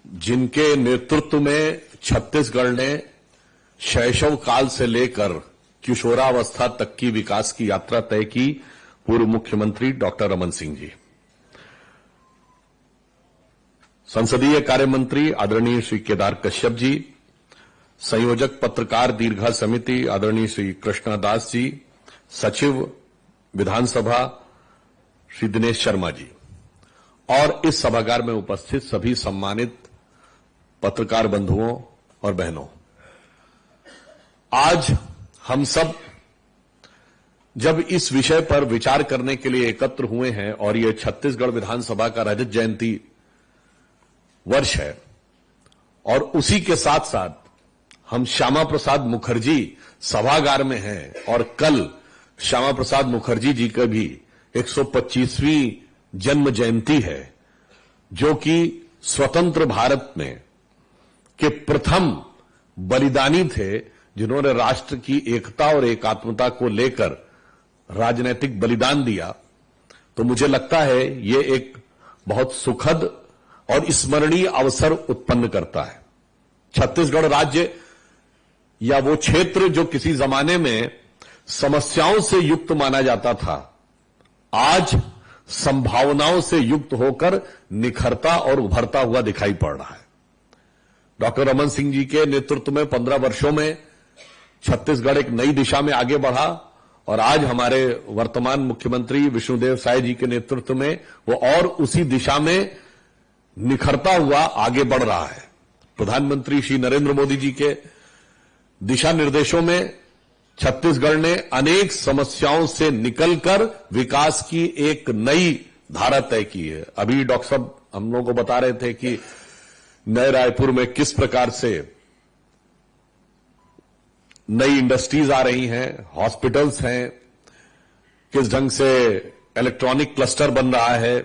जिनके नेतृत्व में छत्तीसगढ़ ने शैशव काल से लेकर किशोरावस्था तक की विकास की यात्रा तय की, पूर्व मुख्यमंत्री डॉक्टर रमन सिंह जी। संसदीय कार्य मंत्री आदरणीय श्री केदार कश्यप जी, संयोजक पत्रकार दीर्घा समिति आदरणीय श्री कृष्णदास जी, सचिव विधानसभा श्री दिनेश शर्मा जी और इस सभागार में उपस्थित सभी सम्मानित पत्रकार बंधुओं और बहनों, आज हम सब जब इस विषय पर विचार करने के लिए एकत्र हुए हैं और ये छत्तीसगढ़ विधानसभा का रजत जयंती वर्ष है और उसी के साथ साथ हम श्यामा प्रसाद मुखर्जी सभागार में हैं और कल श्यामा प्रसाद मुखर्जी जी का भी 125वीं जन्म जयंती है, जो कि स्वतंत्र भारत में के प्रथम बलिदानी थे जिन्होंने राष्ट्र की एकता और एकात्मता को लेकर राजनीतिक बलिदान दिया। तो मुझे लगता है ये एक बहुत सुखद और स्मरणीय अवसर उत्पन्न करता है। छत्तीसगढ़ राज्य या वो क्षेत्र जो किसी जमाने में समस्याओं से युक्त माना जाता था, आज संभावनाओं से युक्त होकर निखरता और उभरता हुआ दिखाई पड़ रहा है। डॉक्टर रमन सिंह जी के नेतृत्व में 15 वर्षों में छत्तीसगढ़ एक नई दिशा में आगे बढ़ा और आज हमारे वर्तमान मुख्यमंत्री विष्णुदेव साय जी के नेतृत्व में वो और उसी दिशा में निखरता हुआ आगे बढ़ रहा है। प्रधानमंत्री श्री नरेंद्र मोदी जी के दिशा निर्देशों में छत्तीसगढ़ ने अनेक समस्याओं से निकलकर विकास की एक नई धारा तय की है। अभी डॉक्टर साहब हम लोगों को बता रहे थे कि नए रायपुर में किस प्रकार से नई इंडस्ट्रीज आ रही हैं, हॉस्पिटल्स हैं, किस ढंग से इलेक्ट्रॉनिक क्लस्टर बन रहा है,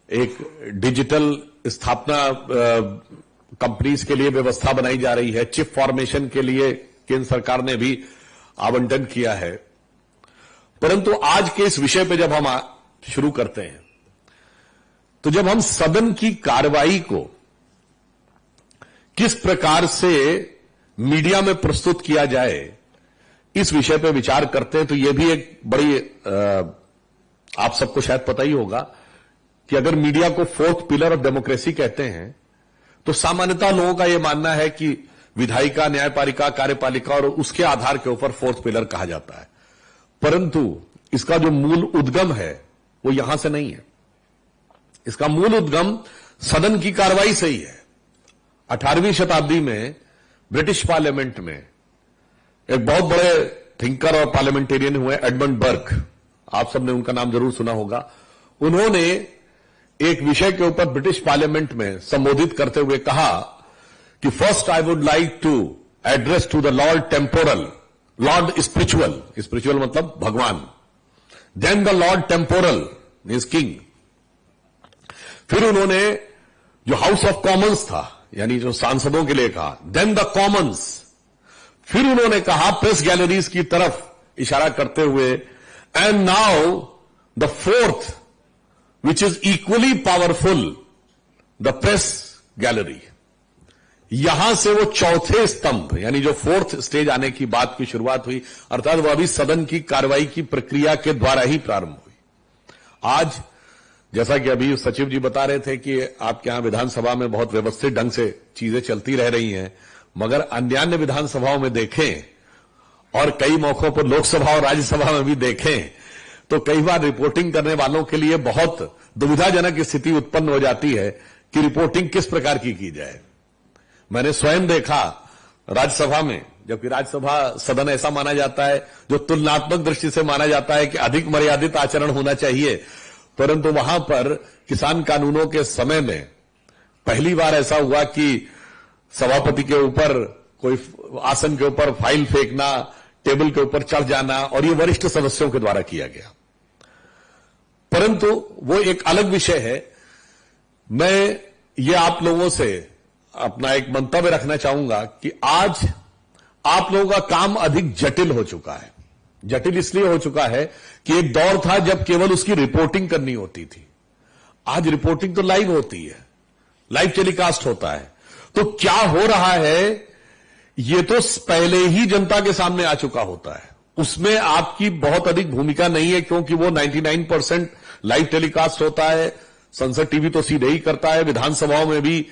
एक डिजिटल स्थापना कंपनीज के लिए व्यवस्था बनाई जा रही है, चिप फॉर्मेशन के लिए केंद्र सरकार ने भी आवंटन किया है। परंतु आज के इस विषय पे जब हम शुरू करते हैं तो जब हम सदन की कार्रवाई को किस प्रकार से मीडिया में प्रस्तुत किया जाए, इस विषय पे विचार करते हैं तो यह भी एक बड़ी आप सबको शायद पता ही होगा कि अगर मीडिया को फोर्थ पिलर ऑफ डेमोक्रेसी कहते हैं तो सामान्यतः लोगों का यह मानना है कि विधायिका, न्यायपालिका, कार्यपालिका और उसके आधार के ऊपर फोर्थ पिलर कहा जाता है। परंतु इसका जो मूल उद्गम है वो यहां से नहीं है। इसका मूल उद्गम सदन की कार्रवाई से ही है। 18वीं शताब्दी में ब्रिटिश पार्लियामेंट में एक बहुत बड़े थिंकर और पार्लियामेंटेरियन हुए एडमंड बर्क, आप सबने उनका नाम जरूर सुना होगा। उन्होंने एक विषय के ऊपर ब्रिटिश पार्लियामेंट में संबोधित करते हुए कहा कि first I would like to address to the lord temporal, lord spiritual मतलब भगवान, then the lord temporal is king. फिर उन्होंने जो हाउस ऑफ कॉमन्स था यानी जो सांसदों के लिए कहा, देन द कॉमन्स। फिर उन्होंने कहा प्रेस गैलरीज की तरफ इशारा करते हुए, and now the fourth which is equally powerful, the press gallery. यहां से वो चौथे स्तंभ यानी जो फोर्थ स्टेज आने की बात की शुरुआत हुई, अर्थात वो अभी सदन की कार्रवाई की प्रक्रिया के द्वारा ही प्रारंभ हुई। आज जैसा कि अभी सचिव जी बता रहे थे कि आपके यहां विधानसभा में बहुत व्यवस्थित ढंग से चीजें चलती रह रही हैं, मगर अन्य विधानसभाओं में देखें और कई मौकों पर लोकसभा और राज्यसभा में भी देखें तो कई बार रिपोर्टिंग करने वालों के लिए बहुत दुविधाजनक स्थिति उत्पन्न हो जाती है कि रिपोर्टिंग किस प्रकार की जाए। मैंने स्वयं देखा राज्यसभा में, जबकि राज्यसभा सदन ऐसा माना जाता है जो तुलनात्मक दृष्टि से माना जाता है कि अधिक मर्यादित आचरण होना चाहिए, परंतु वहां पर किसान कानूनों के समय में पहली बार ऐसा हुआ कि सभापति के ऊपर कोई आसन के ऊपर फाइल फेंकना, टेबल के ऊपर चढ़ जाना, और ये वरिष्ठ सदस्यों के द्वारा किया गया। परंतु वो एक अलग विषय है। मैं ये आप लोगों से अपना एक मंतव्य रखना चाहूंगा कि आज आप लोगों का काम अधिक जटिल हो चुका है। जटिल इसलिए हो चुका है कि एक दौर था जब केवल उसकी रिपोर्टिंग करनी होती थी। आज रिपोर्टिंग तो लाइव होती है। लाइव टेलीकास्ट होता है। तो क्या हो रहा है, ये तो पहले ही जनता के सामने आ चुका होता है, उसमें आपकी बहुत अधिक भूमिका नहीं है, क्योंकि वो 99% लाइव टेलीकास्ट होता है। संसद टीवी तो सीधे ही करता है, विधानसभाओं में भी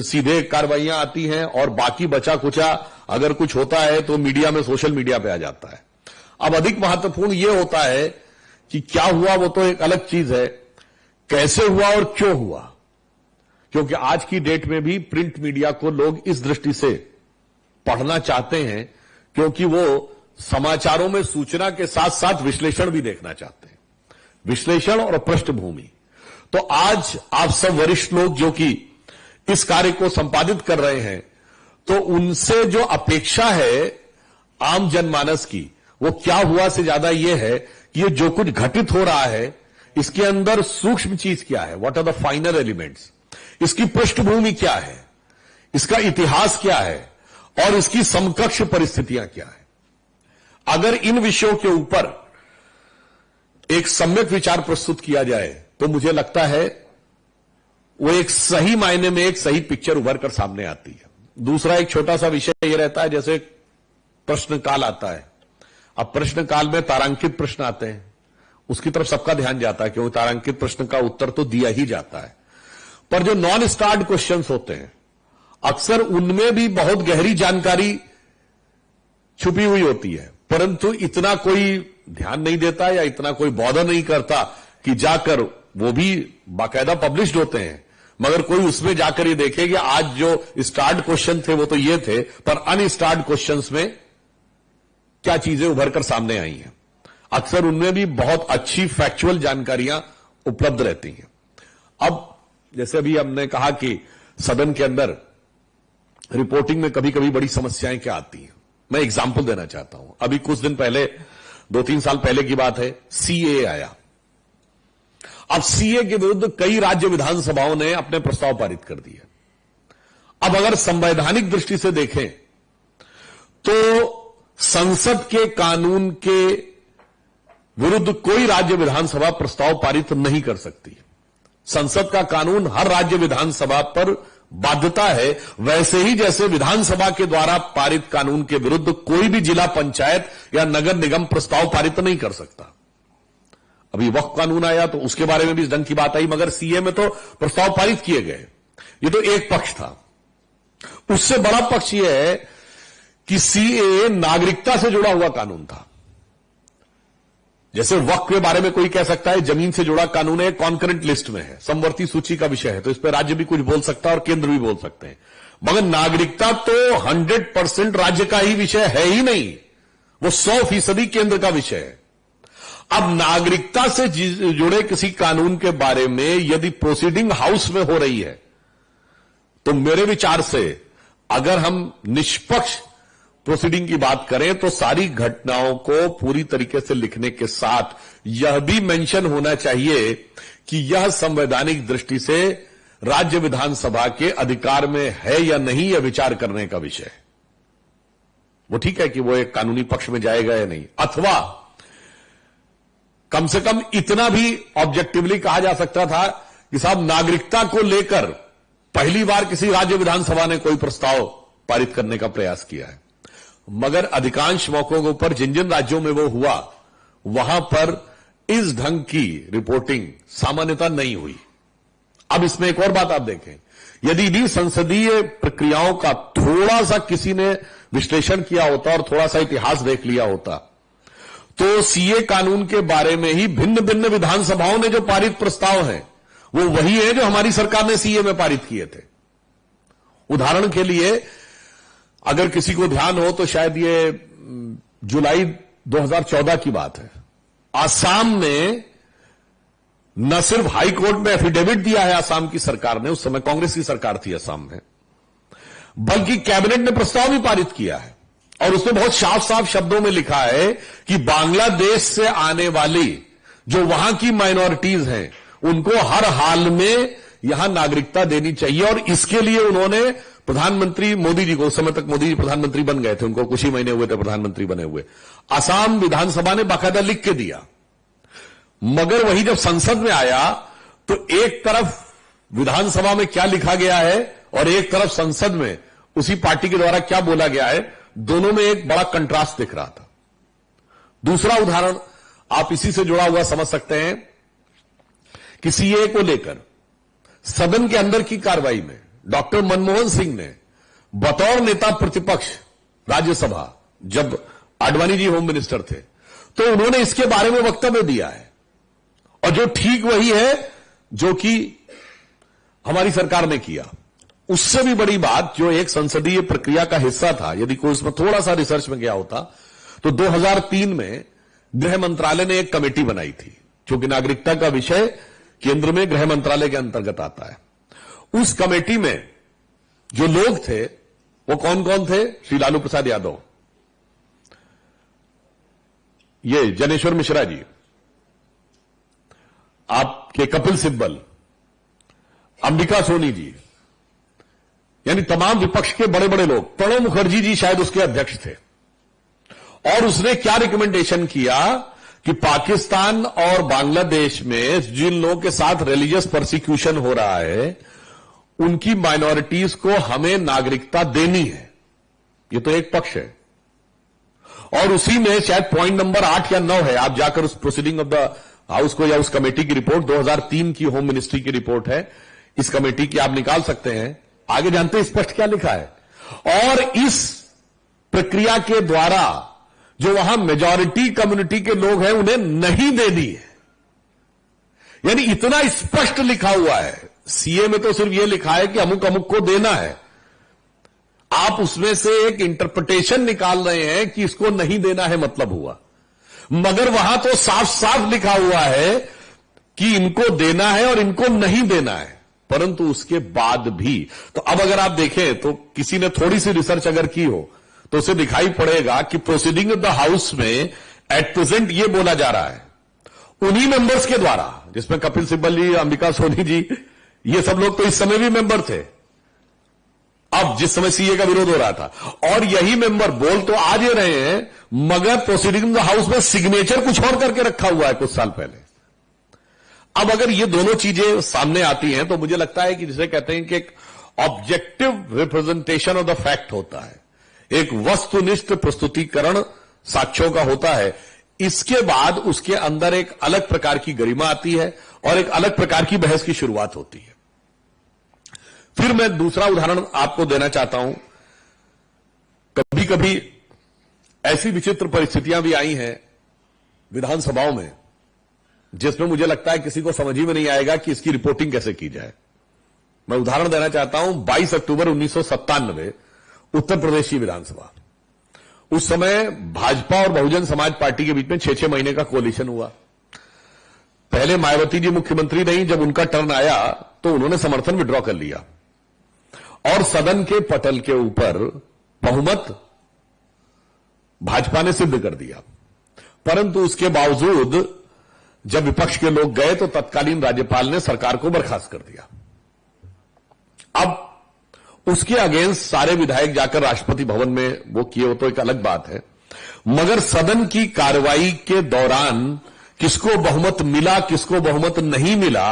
सीधे कार्रवाइयां आती हैं, और बाकी बचा कुचा अगर कुछ होता है तो मीडिया में, सोशल मीडिया पे आ जाता है। अब अधिक महत्वपूर्ण यह होता है कि क्या हुआ वो तो एक अलग चीज है, कैसे हुआ और क्यों हुआ। क्योंकि आज की डेट में भी प्रिंट मीडिया को लोग इस दृष्टि से पढ़ना चाहते हैं, क्योंकि वो समाचारों में सूचना के साथ साथ विश्लेषण भी देखना चाहते हैं, विश्लेषण और पृष्ठभूमि। तो आज आप सब वरिष्ठ लोग जो कि इस कार्य को संपादित कर रहे हैं, तो उनसे जो अपेक्षा है आम जनमानस की, वो क्या हुआ से ज्यादा यह है कि ये जो कुछ घटित हो रहा है, इसके अंदर सूक्ष्म चीज क्या है, what are the final elements, इसकी पृष्ठभूमि क्या है, इसका इतिहास क्या है, और इसकी समकक्ष परिस्थितियां क्या है। अगर इन विषयों के ऊपर एक सम्यक विचार प्रस्तुत किया जाए तो मुझे लगता है वो एक सही मायने में एक सही पिक्चर उभर कर सामने आती है। दूसरा एक छोटा सा विषय यह रहता है, जैसे प्रश्न काल आता है। अब प्रश्न काल में तारांकित प्रश्न आते हैं, उसकी तरफ सबका ध्यान जाता है, क्योंकि तारांकित प्रश्न का उत्तर तो दिया ही जाता है। पर जो नॉन स्टार्ड क्वेश्चंस होते हैं, अक्सर उनमें भी बहुत गहरी जानकारी छुपी हुई होती है, परंतु इतना कोई ध्यान नहीं देता या इतना कोई बॉदर नहीं करता कि जाकर, वो भी बाकायदा पब्लिश्ड होते हैं, मगर कोई उसमें जाकर ये देखे कि आज जो स्टार्ड क्वेश्चन थे वो तो ये थे, पर अनस्टार्ड क्वेश्चंस में क्या चीजें उभर कर सामने आई हैं। अक्सर उनमें भी बहुत अच्छी फैक्चुअल जानकारियां उपलब्ध रहती हैं। अब जैसे अभी हमने कहा कि सदन के अंदर रिपोर्टिंग में कभी कभी बड़ी समस्याएं क्या आती हैं, मैं एग्जाम्पल देना चाहता हूं। अभी कुछ दिन पहले, 2-3 साल पहले की बात है, सीए आया। अब सीए के विरुद्ध कई राज्य विधानसभाओं ने अपने प्रस्ताव पारित कर दिए। अब अगर संवैधानिक दृष्टि से देखें तो संसद के कानून के विरुद्ध कोई राज्य विधानसभा प्रस्ताव पारित नहीं कर सकती। संसद का कानून हर राज्य विधानसभा पर बाध्यता है, वैसे ही जैसे विधानसभा के द्वारा पारित कानून के विरुद्ध कोई भी जिला पंचायत या नगर निगम प्रस्ताव पारित नहीं कर सकता। अभी वक्फ कानून आया तो उसके बारे में भी इस ढंग की बात आई, मगर सीए में तो प्रस्ताव पारित किए गए। ये तो एक पक्ष था। उससे बड़ा पक्ष यह है कि सीए नागरिकता से जुड़ा हुआ कानून था। जैसे वक्फ के बारे में कोई कह सकता है जमीन से जुड़ा कानून है, कॉन्करेंट लिस्ट में है, समवर्ती सूची का विषय है, तो इस पर राज्य भी कुछ बोल सकता है और केंद्र भी बोल सकते हैं। मगर नागरिकता तो 100% राज्य का ही विषय है ही नहीं, वो 100% केंद्र का विषय है। अब नागरिकता से जुड़े किसी कानून के बारे में यदि प्रोसीडिंग हाउस में हो रही है, तो मेरे विचार से अगर हम निष्पक्ष प्रोसीडिंग की बात करें तो सारी घटनाओं को पूरी तरीके से लिखने के साथ यह भी मेंशन होना चाहिए कि यह संवैधानिक दृष्टि से राज्य विधानसभा के अधिकार में है या नहीं, यह विचार करने का विषय है। वो ठीक है कि वो एक कानूनी पक्ष में जाएगा या नहीं, अथवा कम से कम इतना भी ऑब्जेक्टिवली कहा जा सकता था कि साहब नागरिकता को लेकर पहली बार किसी राज्य विधानसभा ने कोई प्रस्ताव पारित करने का प्रयास किया है। मगर अधिकांश मौकों के ऊपर जिन जिन राज्यों में वो हुआ, वहां पर इस ढंग की रिपोर्टिंग सामान्यतः नहीं हुई। अब इसमें एक और बात आप देखें, यदि भी संसदीय प्रक्रियाओं का थोड़ा सा किसी ने विश्लेषण किया होता और थोड़ा सा इतिहास देख लिया होता, तो सीए कानून के बारे में ही भिन्न भिन्न विधानसभाओं ने जो पारित प्रस्ताव हैं, वो वही है जो हमारी सरकार ने सीए में पारित किए थे। उदाहरण के लिए अगर किसी को ध्यान हो तो शायद ये जुलाई 2014 की बात है, आसाम ने न सिर्फ हाई कोर्ट में एफिडेविट दिया है आसाम की सरकार ने, उस समय कांग्रेस की सरकार थी आसाम में, बल्कि कैबिनेट ने प्रस्ताव भी पारित किया है और उसमें बहुत साफ साफ शब्दों में लिखा है कि बांग्लादेश से आने वाली जो वहां की माइनॉरिटीज हैं उनको हर हाल में यहां नागरिकता देनी चाहिए। और इसके लिए उन्होंने प्रधानमंत्री मोदी जी को, उस समय तक मोदी जी प्रधानमंत्री बन गए थे, उनको कुछ ही महीने हुए थे प्रधानमंत्री बने हुए, असम विधानसभा ने बाकायदा लिख के दिया। मगर वही जब संसद में आया तो एक तरफ विधानसभा में क्या लिखा गया है और एक तरफ संसद में उसी पार्टी के द्वारा क्या बोला गया है, दोनों में एक बड़ा कंट्रास्ट दिख रहा था। दूसरा उदाहरण आप इसी से जुड़ा हुआ समझ सकते हैं कि सीए को लेकर सदन के अंदर की कार्रवाई में डॉक्टर मनमोहन सिंह ने बतौर नेता प्रतिपक्ष राज्यसभा, जब आडवाणी जी होम मिनिस्टर थे, तो उन्होंने इसके बारे में वक्तव्य दिया है और जो ठीक वही है जो कि हमारी सरकार ने किया। उससे भी बड़ी बात, जो एक संसदीय प्रक्रिया का हिस्सा था, यदि कोई उसमें थोड़ा सा रिसर्च में गया होता तो 2003 में गृह मंत्रालय ने एक कमेटी बनाई थी, क्योंकि नागरिकता का विषय केंद्र में गृह मंत्रालय के अंतर्गत आता है। उस कमेटी में जो लोग थे वो कौन कौन थे? श्री लालू प्रसाद यादव, ये जनेश्वर मिश्रा जी, आपके कपिल सिब्बल, अंबिका सोनी जी, यानी तमाम विपक्ष के बड़े बड़े लोग। प्रणब मुखर्जी जी शायद उसके अध्यक्ष थे। और उसने क्या रिकमेंडेशन किया कि पाकिस्तान और बांग्लादेश में जिन लोगों के साथ रिलीजियस परसिक्यूशन हो रहा है, उनकी माइनॉरिटीज को हमें नागरिकता देनी है। ये तो एक पक्ष है। और उसी में शायद पॉइंट नंबर 8 या 9 है, आप जाकर उस प्रोसीडिंग ऑफ द हाउस को या उस कमेटी की रिपोर्ट 2003 की होम मिनिस्ट्री की रिपोर्ट है, इस कमेटी की आप निकाल सकते हैं। आगे जानते हैं स्पष्ट क्या लिखा है। और इस प्रक्रिया के द्वारा जो वहां मेजॉरिटी कम्युनिटी के लोग हैं उन्हें नहीं देनी है, यानी इतना स्पष्ट लिखा हुआ है। सीए में तो सिर्फ यह लिखा है कि अमुक अमुक को देना है, आप उसमें से एक इंटरप्रिटेशन निकाल रहे हैं कि इसको नहीं देना है मतलब हुआ, मगर वहां तो साफ साफ लिखा हुआ है कि इनको देना है और इनको नहीं देना है। परंतु उसके बाद भी, तो अब अगर आप देखें तो किसी ने थोड़ी सी रिसर्च अगर की हो तो उसे दिखाई पड़ेगा कि प्रोसीडिंग ऑफ द हाउस में एट प्रेजेंट ये बोला जा रहा है उन्हीं मेंबर्स के द्वारा, जिसमें कपिल सिब्बल जी, अंबिका सोनी जी, ये सब लोग तो इस समय भी मेंबर थे, अब जिस समय सीए का विरोध हो रहा था, और यही मेंबर बोल तो आज ये रहे हैं, मगर प्रोसीडिंग ऑफ द हाउस में सिग्नेचर कुछ और करके रखा हुआ है कुछ साल पहले। अब अगर ये दोनों चीजें सामने आती हैं तो मुझे लगता है कि जिसे कहते हैं कि एक objective representation of the fact होता है, एक वस्तुनिष्ठ प्रस्तुतिकरण साक्ष्यों का होता है। इसके बाद उसके अंदर एक अलग प्रकार की गरिमा आती है और एक अलग प्रकार की बहस की शुरुआत होती है। फिर मैं दूसरा उदाहरण आपको देना चाहता हूं। कभी कभी ऐसी विचित्र परिस्थितियां भी आई हैं विधानसभाओं में जिसमें मुझे लगता है किसी को समझ ही में नहीं आएगा कि इसकी रिपोर्टिंग कैसे की जाए। मैं उदाहरण देना चाहता हूं। 22 अक्टूबर 1997 उत्तर प्रदेश की विधानसभा, उस समय भाजपा और बहुजन समाज पार्टी के बीच में 6-6 महीने का कोलिशन हुआ। पहले मायावती जी मुख्यमंत्री रही, जब उनका टर्न आया तो उन्होंने समर्थन विड्रॉ कर लिया और सदन के पटल के ऊपर बहुमत भाजपा ने सिद्ध कर दिया। परंतु उसके बावजूद जब विपक्ष के लोग गए तो तत्कालीन राज्यपाल ने सरकार को बर्खास्त कर दिया। अब उसके अगेंस्ट सारे विधायक जाकर राष्ट्रपति भवन में वो किए, वो तो एक अलग बात है, मगर सदन की कार्रवाई के दौरान किसको बहुमत मिला किसको बहुमत नहीं मिला,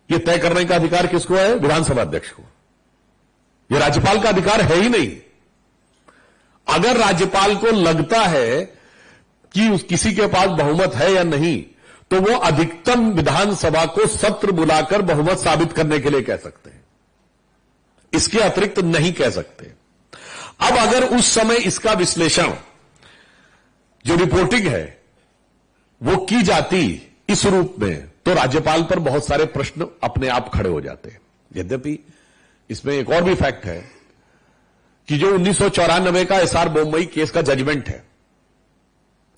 यह तय करने का अधिकार किसको है? विधानसभा अध्यक्ष को। यह राज्यपाल का अधिकार है ही नहीं। अगर राज्यपाल को लगता है कि किसी के पास बहुमत है या नहीं, तो वो अधिकतम विधानसभा को सत्र बुलाकर बहुमत साबित करने के लिए कह सकते हैं, इसके अतिरिक्त नहीं कह सकते। अब अगर उस समय इसका विश्लेषण, जो रिपोर्टिंग है, वो की जाती इस रूप में, तो राज्यपाल पर बहुत सारे प्रश्न अपने आप खड़े हो जाते। यद्यपि इसमें एक और भी फैक्ट है कि जो 1994 का एसआर बोम्मई केस का जजमेंट है,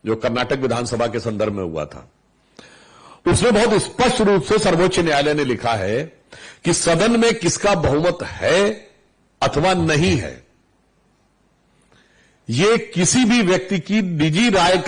जो कर्नाटक विधानसभा के संदर्भ में हुआ था, उसमें बहुत स्पष्ट रूप से सर्वोच्च न्यायालय ने लिखा है कि सदन में किसका बहुमत है अथवा नहीं है, यह किसी भी व्यक्ति की निजी राय का